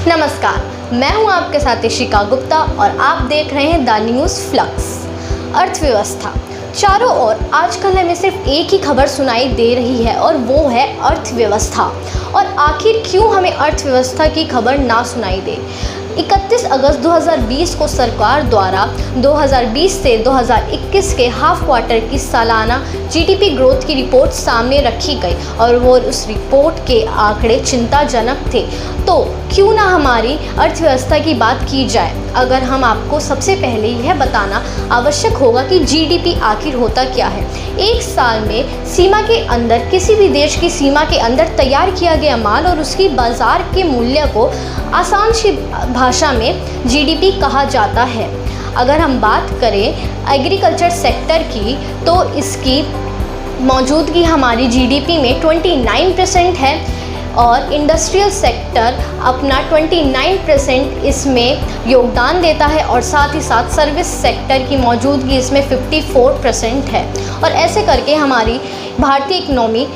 नमस्कार, मैं हूं आपके साथ इशिका गुप्ता और आप देख रहे हैं द न्यूज़ फ्लक्स। अर्थव्यवस्था चारों ओर आजकल हमें सिर्फ एक ही खबर सुनाई दे रही है और वो है अर्थव्यवस्था। और आखिर क्यों हमें अर्थव्यवस्था की खबर ना सुनाई दे? 31 अगस्त 2020 को सरकार द्वारा 2020 से 2021 के हाफ क्वार्टर की सालाना जीडीपी ग्रोथ की रिपोर्ट सामने रखी गई और वो उस रिपोर्ट के आंकड़े चिंताजनक थे। तो क्यों ना हमारी अर्थव्यवस्था की बात की जाए। अगर हम आपको सबसे पहले यह बताना आवश्यक होगा कि जीडीपी आखिर होता क्या है। एक साल में सीमा के अंदर, किसी भी देश की सीमा के अंदर तैयार किया गया माल और उसकी बाजार के मूल्य को आसान सी भाषा में जीडीपी कहा जाता है। अगर हम बात करें एग्रीकल्चर सेक्टर की, तो इसकी मौजूदगी हमारी जीडीपी में 29% है और इंडस्ट्रियल सेक्टर अपना 29% इसमें योगदान देता है और साथ ही साथ सर्विस सेक्टर की मौजूदगी इसमें 54% है। और ऐसे करके हमारी भारतीय इकनॉमी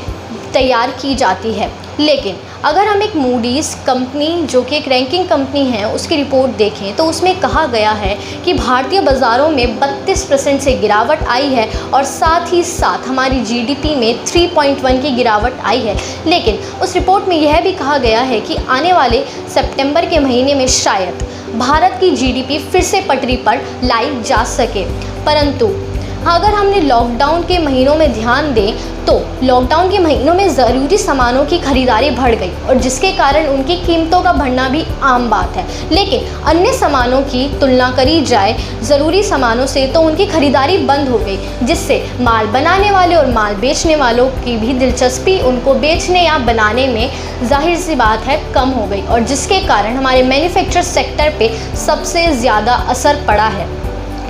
तैयार की जाती है। लेकिन अगर हम एक मूडीज़ कंपनी, जो कि एक रैंकिंग कंपनी है, उसकी रिपोर्ट देखें तो उसमें कहा गया है कि भारतीय बाज़ारों में 32% से गिरावट आई है और साथ ही साथ हमारी जीडीपी में 3.1 की गिरावट आई है। लेकिन उस रिपोर्ट में यह भी कहा गया है कि आने वाले सितंबर के महीने में शायद भारत की जीडीपी फिर से पटरी पर लाई जा सके। परंतु अगर हमने लॉकडाउन के महीनों में ध्यान दें तो लॉकडाउन के महीनों में ज़रूरी सामानों की खरीदारी बढ़ गई और जिसके कारण उनकी कीमतों का बढ़ना भी आम बात है। लेकिन अन्य सामानों की तुलना करी जाए ज़रूरी सामानों से तो उनकी खरीदारी बंद हो गई, जिससे माल बनाने वाले और माल बेचने वालों की भी दिलचस्पी उनको बेचने या बनाने में जाहिर सी बात है कम हो गई और जिसके कारण हमारे मैन्युफैक्चर सेक्टर पे सबसे ज़्यादा असर पड़ा है।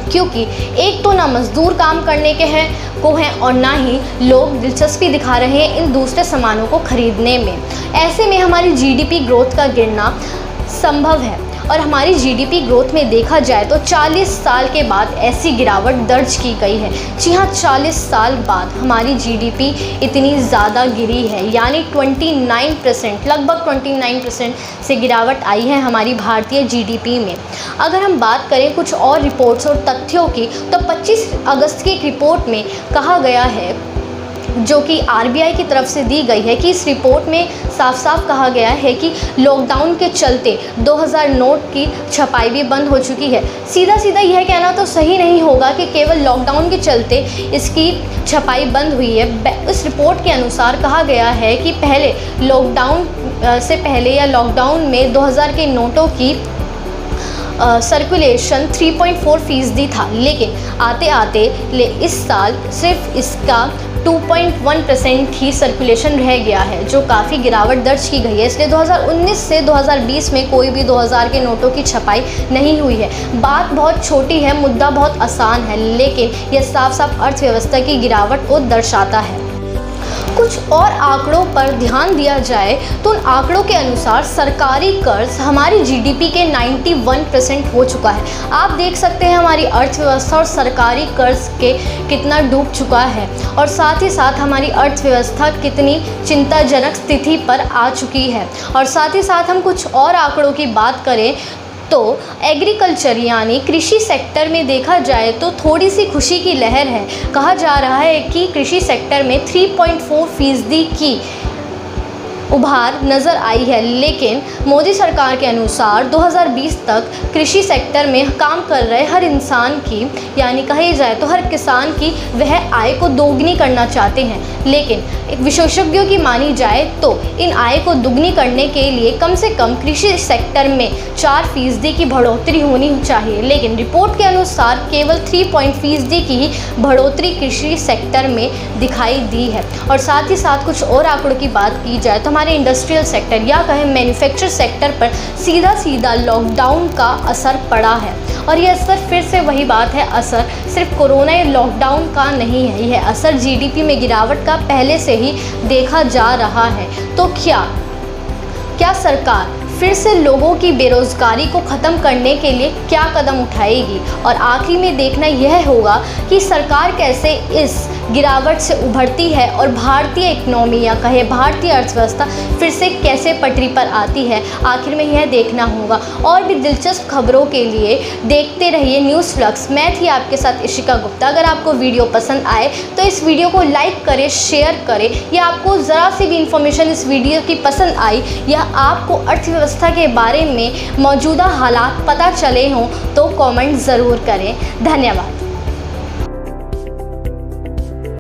क्योंकि एक तो ना मज़दूर काम करने के हैं और ना ही लोग दिलचस्पी दिखा रहे हैं इन दूसरे सामानों को खरीदने में। ऐसे में हमारी जीडीपी ग्रोथ का गिरना संभव है और हमारी जीडीपी ग्रोथ में देखा जाए तो 40 साल के बाद ऐसी गिरावट दर्ज की गई है। जी हाँ, 40 साल बाद हमारी जीडीपी इतनी ज़्यादा गिरी है, यानी 29%, लगभग 29% से गिरावट आई है हमारी भारतीय जीडीपी में। अगर हम बात करें कुछ और रिपोर्ट्स और तथ्यों की, तो 25 अगस्त की एक रिपोर्ट में कहा गया है, जो कि आरबीआई की तरफ से दी गई है, कि इस रिपोर्ट में साफ साफ कहा गया है कि लॉकडाउन के चलते 2000 नोट की छपाई भी बंद हो चुकी है। सीधा सीधा यह कहना तो सही नहीं होगा कि केवल लॉकडाउन के चलते इसकी छपाई बंद हुई है। इस रिपोर्ट के अनुसार कहा गया है कि पहले लॉकडाउन से पहले या लॉकडाउन में 2000 के नोटों की सर्कुलेशन 3.4% था, लेकिन आते आते इस साल सिर्फ इसका 2.1% ही सर्कुलेशन रह गया है, जो काफ़ी गिरावट दर्ज की गई है। इसलिए 2019 से 2020 में कोई भी 2000 के नोटों की छपाई नहीं हुई है। बात बहुत छोटी है, मुद्दा बहुत आसान है, लेकिन यह साफ साफ अर्थव्यवस्था की गिरावट को दर्शाता है। कुछ और आंकड़ों पर ध्यान दिया जाए तो उन आंकड़ों के अनुसार सरकारी कर्ज हमारी जीडीपी के 91% हो चुका है। आप देख सकते हैं हमारी अर्थव्यवस्था और सरकारी कर्ज के कितना डूब चुका है और साथ ही साथ हमारी अर्थव्यवस्था कितनी चिंताजनक स्थिति पर आ चुकी है। और साथ ही साथ हम कुछ और आंकड़ों की बात करें तो एग्रीकल्चर यानी कृषि सेक्टर में देखा जाए तो थोड़ी सी खुशी की लहर है। कहा जा रहा है कि कृषि सेक्टर में 3.4% की उभार नज़र आई है, लेकिन मोदी सरकार के अनुसार 2020 तक कृषि सेक्टर में काम कर रहे हर इंसान की, यानी कही जाए तो हर किसान की, वह आय को दोगुनी करना चाहते हैं। लेकिन विशेषज्ञों की मानी जाए तो इन आय को दुगनी करने के लिए कम से कम कृषि सेक्टर में 4% की बढ़ोतरी होनी चाहिए, लेकिन रिपोर्ट के अनुसार केवल 3% की ही बढ़ोतरी कृषि सेक्टर में दिखाई दी है। और साथ ही साथ कुछ और आंकड़ों की बात की जाए तो हमारे इंडस्ट्रियल सेक्टर या कहें मैन्युफैक्चर सेक्टर पर सीधा सीधा लॉकडाउन का असर पड़ा है। और ये असर फिर से वही बात है, असर सिर्फ कोरोना या लॉकडाउन का नहीं है, यह असर जीडीपी में गिरावट का पहले से ही देखा जा रहा है। तो क्या सरकार फिर से लोगों की बेरोज़गारी को ख़त्म करने के लिए क्या कदम उठाएगी? और आखिरी में देखना यह होगा कि सरकार कैसे इस गिरावट से उभरती है और भारतीय इकोनॉमी या कहे भारतीय अर्थव्यवस्था फिर से कैसे पटरी पर आती है, आखिर में यह देखना होगा। और भी दिलचस्प खबरों के लिए देखते रहिए न्यूज़ फ्लक्स। मैं थी आपके साथ इशिका गुप्ता। अगर आपको वीडियो पसंद आए तो इस वीडियो को लाइक करें, शेयर करें, या आपको ज़रा सी भी इंफॉर्मेशन इस वीडियो की पसंद आई या आपको अर्थव्यवस्था के बारे में मौजूदा हालात पता चले हों तो कमेंट ज़रूर करें। धन्यवाद।